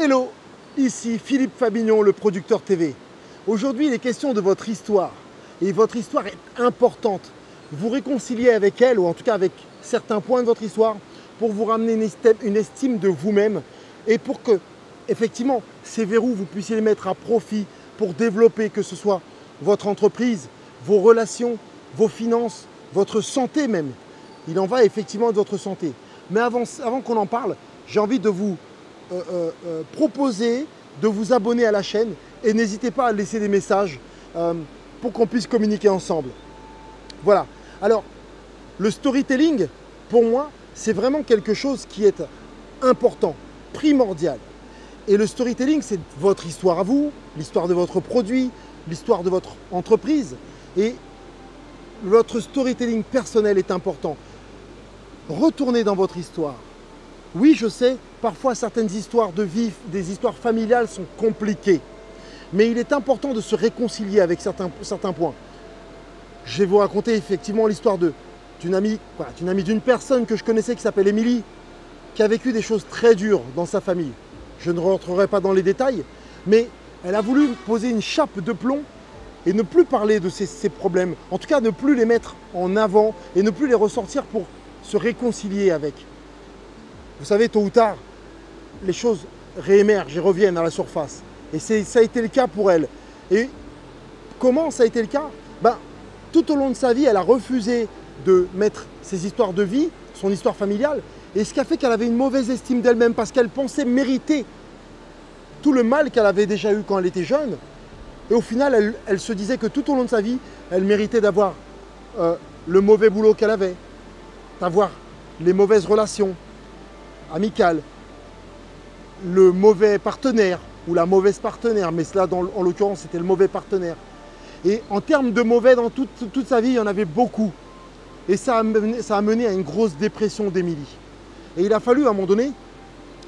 Hello, ici Philippe Fabignon, le producteur TV. Aujourd'hui, il est question de votre histoire. Et votre histoire est importante. Vous réconciliez avec elle, ou en tout cas avec certains points de votre histoire, pour vous ramener une estime de vous-même et pour que, effectivement, ces verrous, vous puissiez les mettre à profit pour développer, que ce soit votre entreprise, vos relations, vos finances, votre santé même. Il en va effectivement de votre santé. Mais avant qu'on en parle, j'ai envie de vous proposer de vous abonner à la chaîne et n'hésitez pas à laisser des messages pour qu'on puisse communiquer ensemble. Voilà. Alors, le storytelling, pour moi, c'est vraiment quelque chose qui est important, primordial. Et le storytelling, c'est votre histoire à vous, l'histoire de votre produit, l'histoire de votre entreprise. Et votre storytelling personnel est important. Retournez dans votre histoire. Oui, je sais, parfois certaines histoires de vie, des histoires familiales sont compliquées. Mais il est important de se réconcilier avec certains points. Je vais vous raconter effectivement l'histoire d'une amie, d'une personne que je connaissais qui s'appelle Émilie, qui a vécu des choses très dures dans sa famille. Je ne rentrerai pas dans les détails, mais elle a voulu poser une chape de plomb et ne plus parler de ses problèmes. En tout cas, ne plus les mettre en avant et ne plus les ressortir pour se réconcilier avec. Vous savez, tôt ou tard, les choses réémergent et reviennent à la surface. Et ça a été le cas pour elle. Et comment ça a été le cas? Tout au long de sa vie, elle a refusé de mettre ses histoires de vie, son histoire familiale, et ce qui a fait qu'elle avait une mauvaise estime d'elle-même parce qu'elle pensait mériter tout le mal qu'elle avait déjà eu quand elle était jeune. Et au final, elle se disait que tout au long de sa vie, elle méritait d'avoir le mauvais boulot qu'elle avait, d'avoir les mauvaises relations amicales, le mauvais partenaire ou la mauvaise partenaire, mais cela, en l'occurrence, c'était le mauvais partenaire. Et en termes de mauvais, dans toute sa vie, il y en avait beaucoup. Et ça a mené à une grosse dépression d'Émilie. Et il a fallu, à un moment donné,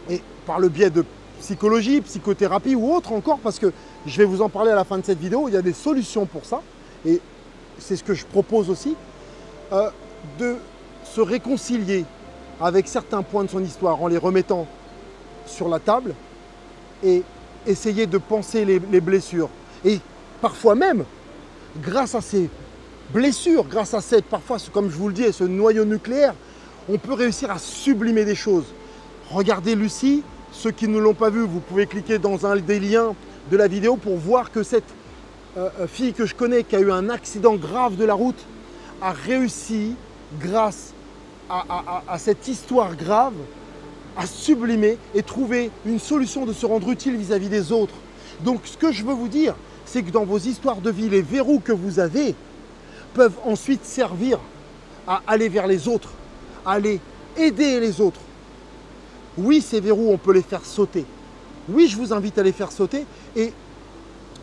et par le biais de psychologie, psychothérapie ou autre encore, parce que je vais vous en parler à la fin de cette vidéo, il y a des solutions pour ça, et c'est ce que je propose aussi, de se réconcilier avec certains points de son histoire en les remettant sur la table et essayer de penser les blessures. Et parfois même, grâce à ces blessures, grâce à parfois, comme je vous le dis, ce noyau nucléaire, on peut réussir à sublimer des choses. Regardez Lucie, ceux qui ne l'ont pas vu, vous pouvez cliquer dans un des liens de la vidéo pour voir que cette fille que je connais, qui a eu un accident grave de la route, a réussi, grâce à cette histoire grave, à sublimer et trouver une solution de se rendre utile vis-à-vis des autres. Donc ce que je veux vous dire, c'est que dans vos histoires de vie, les verrous que vous avez peuvent ensuite servir à aller vers les autres, à aller aider les autres. Oui, ces verrous, on peut les faire sauter. Oui, je vous invite à les faire sauter. Et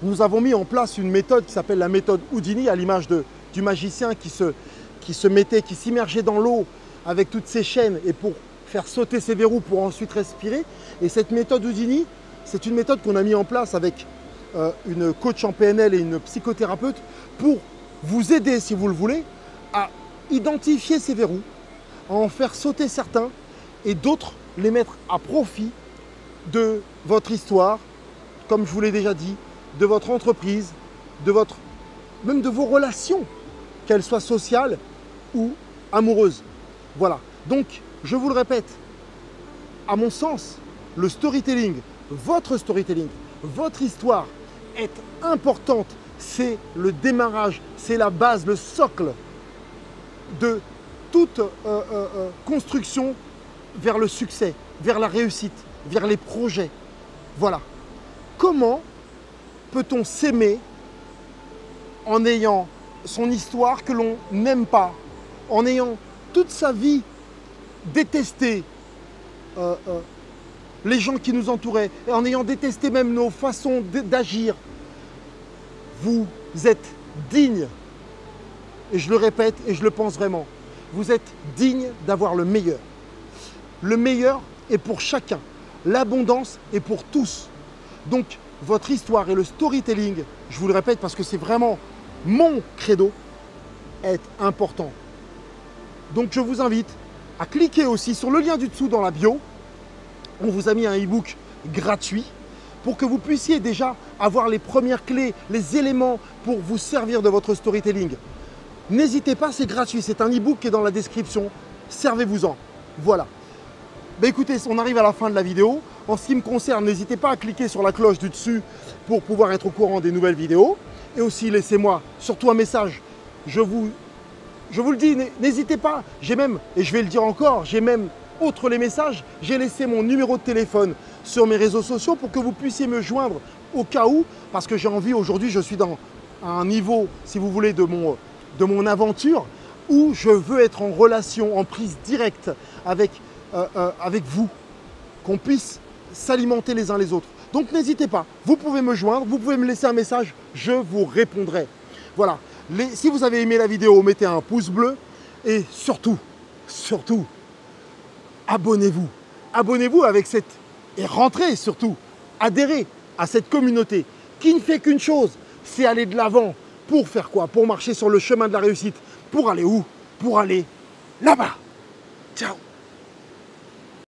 nous avons mis en place une méthode qui s'appelle la méthode Houdini, à l'image du magicien qui s'immergeait dans l'eau avec toutes ses chaînes et pour faire sauter ses verrous pour ensuite respirer. Et cette méthode Houdini, c'est une méthode qu'on a mis en place avec une coach en PNL et une psychothérapeute pour vous aider, si vous le voulez, à identifier ces verrous, à en faire sauter certains et d'autres les mettre à profit de votre histoire, comme je vous l'ai déjà dit, de votre entreprise, même de vos relations, qu'elles soient sociales ou amoureuses. Voilà. Donc, je vous le répète, à mon sens, le storytelling, votre histoire est importante. C'est le démarrage, c'est la base, le socle de toute construction vers le succès, vers la réussite, vers les projets. Voilà. Comment peut-on s'aimer en ayant son histoire que l'on n'aime pas, en ayant toute sa vie détesté les gens qui nous entouraient, et en ayant détesté même nos façons d'agir? Vous êtes digne, et je le répète et je le pense vraiment, vous êtes digne d'avoir le meilleur. Le meilleur est pour chacun, l'abondance est pour tous. Donc votre histoire et le storytelling, je vous le répète parce que c'est vraiment mon credo, est important. Donc je vous invite à cliquer aussi sur le lien du dessous dans la bio. On vous a mis un e-book gratuit pour que vous puissiez déjà avoir les premières clés, les éléments pour vous servir de votre storytelling. N'hésitez pas, c'est gratuit, c'est un e-book qui est dans la description, servez-vous-en. Voilà. Ben écoutez, on arrive à la fin de la vidéo. En ce qui me concerne, n'hésitez pas à cliquer sur la cloche du dessus pour pouvoir être au courant des nouvelles vidéos. Et aussi, laissez-moi surtout un message. Je vous le dis, n'hésitez pas. J'ai même, et je vais le dire encore, j'ai même, outre les messages, j'ai laissé mon numéro de téléphone sur mes réseaux sociaux pour que vous puissiez me joindre au cas où, parce que j'ai envie, aujourd'hui, je suis dans un niveau, si vous voulez, de mon aventure, où je veux être en relation, en prise directe avec vous, qu'on puisse s'alimenter les uns les autres. Donc n'hésitez pas, vous pouvez me joindre, vous pouvez me laisser un message, je vous répondrai. Voilà, si vous avez aimé la vidéo, mettez un pouce bleu et surtout, abonnez-vous. Abonnez-vous avec et rentrez surtout, adhérez à cette communauté qui ne fait qu'une chose, c'est aller de l'avant. Pour faire quoi? Pour marcher sur le chemin de la réussite. Pour aller où? Pour aller là-bas. Ciao.